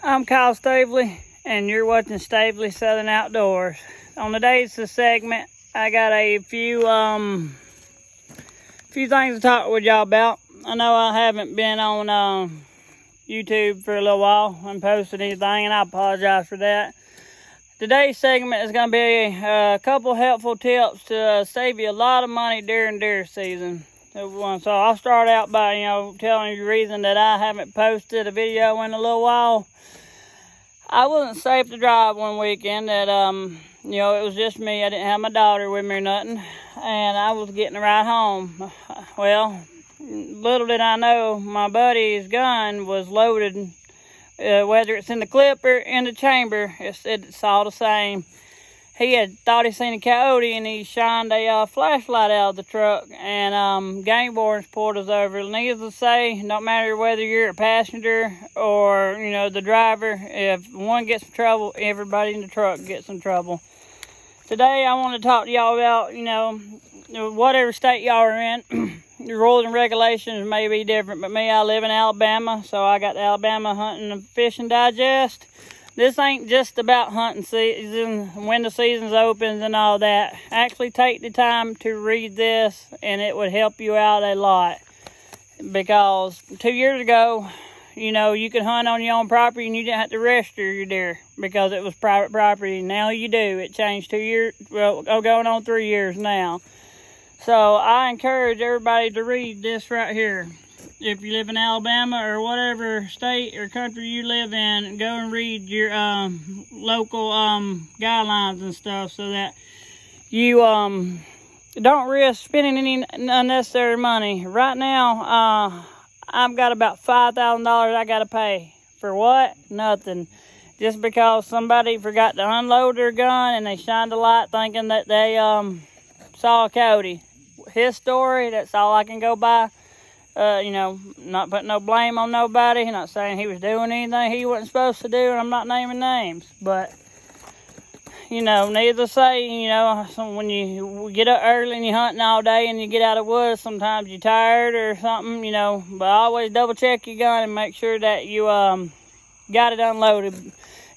I'm Kyle Stavely, and you're watching Stavely Southern Outdoors. On today's segment, I got a few things to talk with y'all about. I know I haven't been on YouTube for a little while and posted anything, and I apologize for that. Today's segment is going to be a couple helpful tips to save you a lot of money during deer season. So I'll start out by telling you the reason that I haven't posted a video in a little while. I wasn't safe to drive one weekend that it was just me. I didn't have my daughter with me or nothing, and I was getting a ride home. Well, little did I know my buddy's gun was loaded. Whether it's in the clip or in the chamber, it's all the same. He had thought he seen a coyote, and he shined a flashlight out of the truck, and game wardens pulled us over. Needless to say, no matter whether you're a passenger or the driver, if one gets in trouble, everybody in the truck gets in trouble. Today I want to talk to y'all about whatever state y'all are in. The rules and regulations may be different, but me, I live in Alabama, so I got the Alabama Hunting and Fishing Digest. This ain't just about hunting season, when the season's opens and all that. Actually take the time to read this, and it would help you out a lot. Because 2 years ago, you could hunt on your own property and you didn't have to register your deer because it was private property. Now you do. It changed 2 years, going on 3 years now. So I encourage everybody to read this right here. If you live in Alabama or whatever state or country you live in, go and read your local guidelines and stuff so that you don't risk spending any unnecessary money. Right now, I've got about $5,000 I got to pay. For what? Nothing. Just because somebody forgot to unload their gun and they shined a light thinking that they saw a coyote. His story, that's all I can go by. Not putting no blame on nobody. Not saying he was doing anything he wasn't supposed to do, and I'm not naming names. But, needless to say, so when you get up early and you're hunting all day and you get out of the woods, sometimes you're tired or something, but always double check your gun and make sure that you got it unloaded.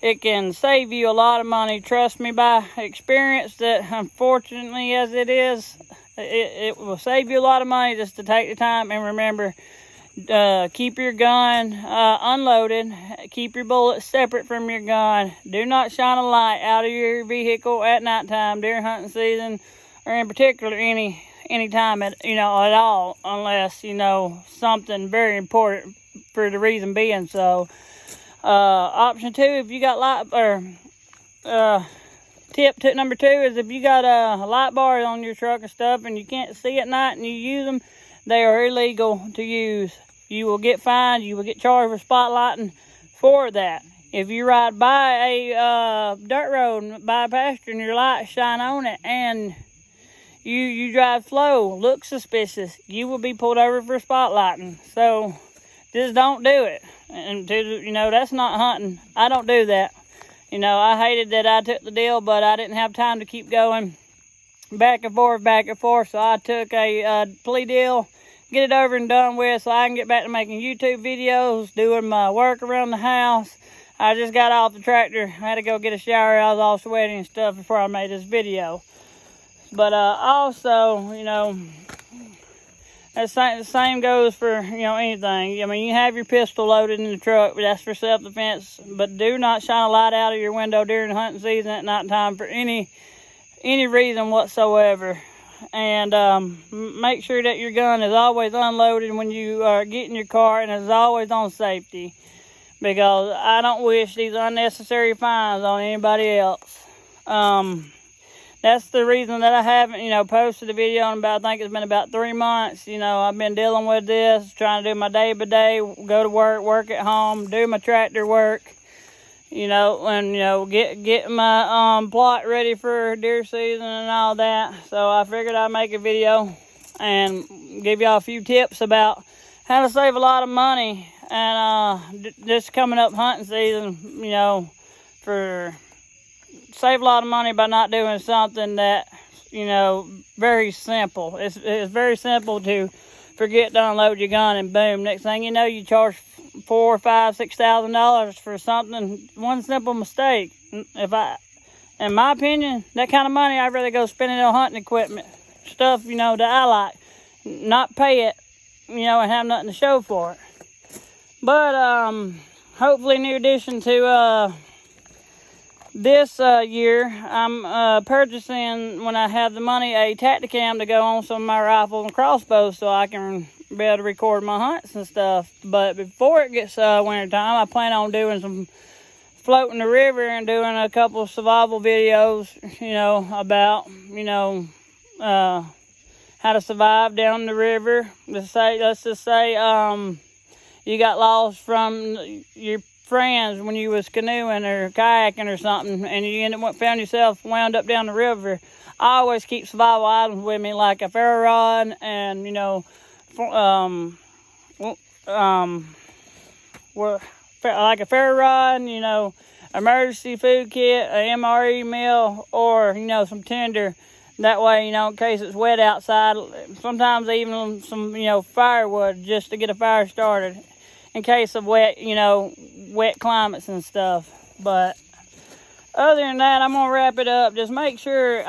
It can save you a lot of money. Trust me by experience that, unfortunately as it is, it will save you a lot of money just to take the time. And remember, keep your gun unloaded. Keep your bullets separate from your gun. Do not shine a light out of your vehicle at nighttime during hunting season, or in particular any time at all, unless something very important for the reason being so. Option two, if you got tip number two is if you got light bars on your truck and stuff and you can't see at night and you use them, they are illegal to use. You will get fined. You will get charged for spotlighting for that. If you ride by a dirt road and by a pasture and your lights shine on it and you drive slow, look suspicious, you will be pulled over for spotlighting. So just don't do it. And that's not hunting. I don't do that. I hated that I took the deal, but I didn't have time to keep going back and forth. So I took a plea deal, get it over and done with, so I can get back to making YouTube videos, doing my work around the house. I just got off the tractor. I had to go get a shower. I was all sweaty and stuff before I made this video. But also, the same goes for, anything. I mean, you have your pistol loaded in the truck, but that's for self-defense. But do not shine a light out of your window during hunting season at nighttime for any reason whatsoever. And make sure that your gun is always unloaded when you get in your car, and is always on safety. Because I don't wish these unnecessary fines on anybody else. That's the reason that I haven't, posted a video in about, I think it's been about 3 months. I've been dealing with this, trying to do my day by day, go to work at home, do my tractor work, and, get my plot ready for deer season and all that. So I figured I'd make a video and give y'all a few tips about how to save a lot of money. And this coming up hunting season, save a lot of money by not doing something that, very simple. It's very simple to forget to unload your gun, and boom, next thing you know, you charge $4,000, $5,000, $6,000 for something, one simple mistake. In my opinion, that kind of money, I'd rather go spend it on hunting equipment, stuff, that I like, not pay it, and have nothing to show for it. But hopefully, in addition to this year, I'm purchasing, when I have the money, a Tacticam to go on some of my rifle and crossbows so I can be able to record my hunts and stuff. But before it gets winter time, I plan on doing some floating the river and doing a couple of survival videos, about, how to survive down the river. Let's just say you got lost from your friends when you was canoeing or kayaking or something, and you found yourself wound up down the river. I always keep survival items with me, like a ferro rod and like a ferro rod, emergency food kit, a MRE meal, or some tinder. That way, in case it's wet outside, sometimes even some firewood just to get a fire started in case of wet climates and stuff. But other than that, I'm gonna wrap it up. Just make sure,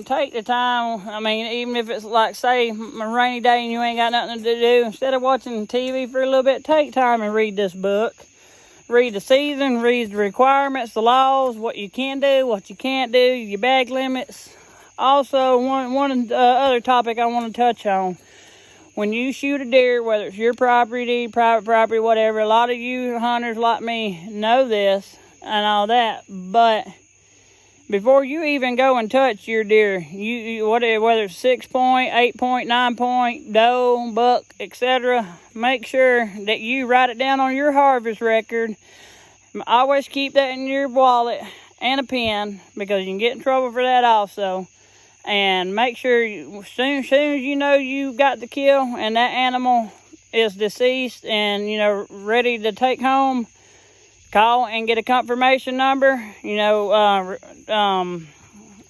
take the time. Even if it's like, say, a rainy day and you ain't got nothing to do, instead of watching TV for a little bit, take time and read this book. Read the season, read the requirements, the laws, what you can do, what you can't do, your bag limits. Also, one other topic I want to touch on. When you shoot a deer, whether it's your property, private property, whatever, a lot of you hunters like me know this and all that, but before you even go and touch your deer, whether it's 6 point, 8 point, 9 point, doe, buck, etc., make sure that you write it down on your harvest record. Always keep that in your wallet and a pen, because you can get in trouble for that also. And make sure as soon as you know you got the kill and that animal is deceased and ready to take home, call and get a confirmation number.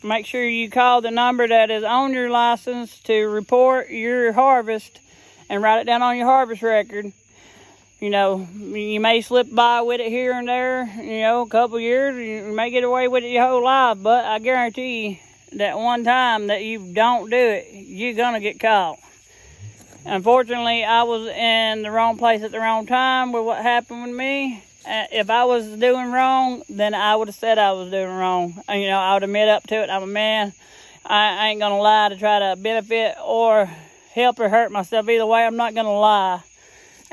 Make sure you call the number that is on your license to report your harvest and write it down on your harvest record. You may slip by with it here and there, a couple years. You may get away with it your whole life, but I guarantee you that one time that you don't do it, you're gonna get caught. Unfortunately, I was in the wrong place at the wrong time with what happened with me. If I was doing wrong, then I would have said I was doing wrong. I would admit up to it. I'm a man. I ain't gonna lie to try to benefit or help or hurt myself. Either way, I'm not gonna lie.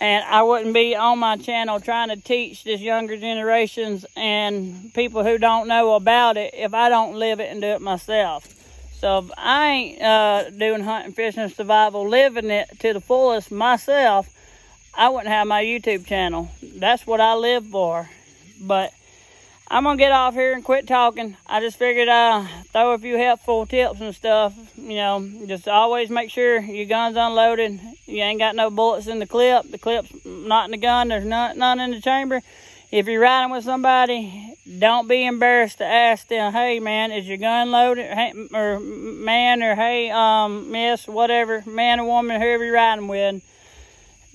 And I wouldn't be on my channel trying to teach this younger generations and people who don't know about it if I don't live it and do it myself. So if I ain't doing hunting, fishing, survival, living it to the fullest myself, I wouldn't have my YouTube channel. That's what I live for. But I'm going to get off here and quit talking. I just figured I'd throw a few helpful tips and stuff. Just always make sure your gun's unloaded. You ain't got no bullets in the clip. The clip's not in the gun. There's none in the chamber. If you're riding with somebody, don't be embarrassed to ask them, hey, man, is your gun loaded? Hey, or man, or hey, miss, whatever, man or woman, whoever you're riding with.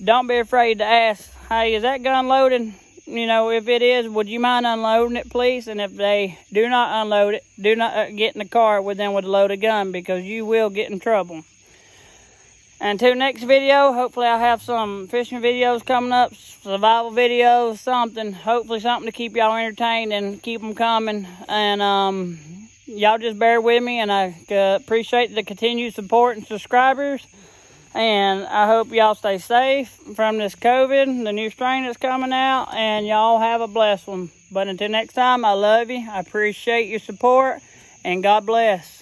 Don't be afraid to ask, hey, is that gun loaded? If it is, would you mind unloading it, please? And if they do not unload it, do not get in the car with them with a loaded gun, because you will get in trouble. Until next video, hopefully I'll have some fishing videos coming up, survival videos, something. Hopefully something to keep y'all entertained and keep them coming. And y'all just bear with me, and I appreciate the continued support and subscribers. And I hope y'all stay safe from this COVID, the new strain that's coming out, and y'all have a blessed one. But until next time, I love you. I appreciate your support, and God bless.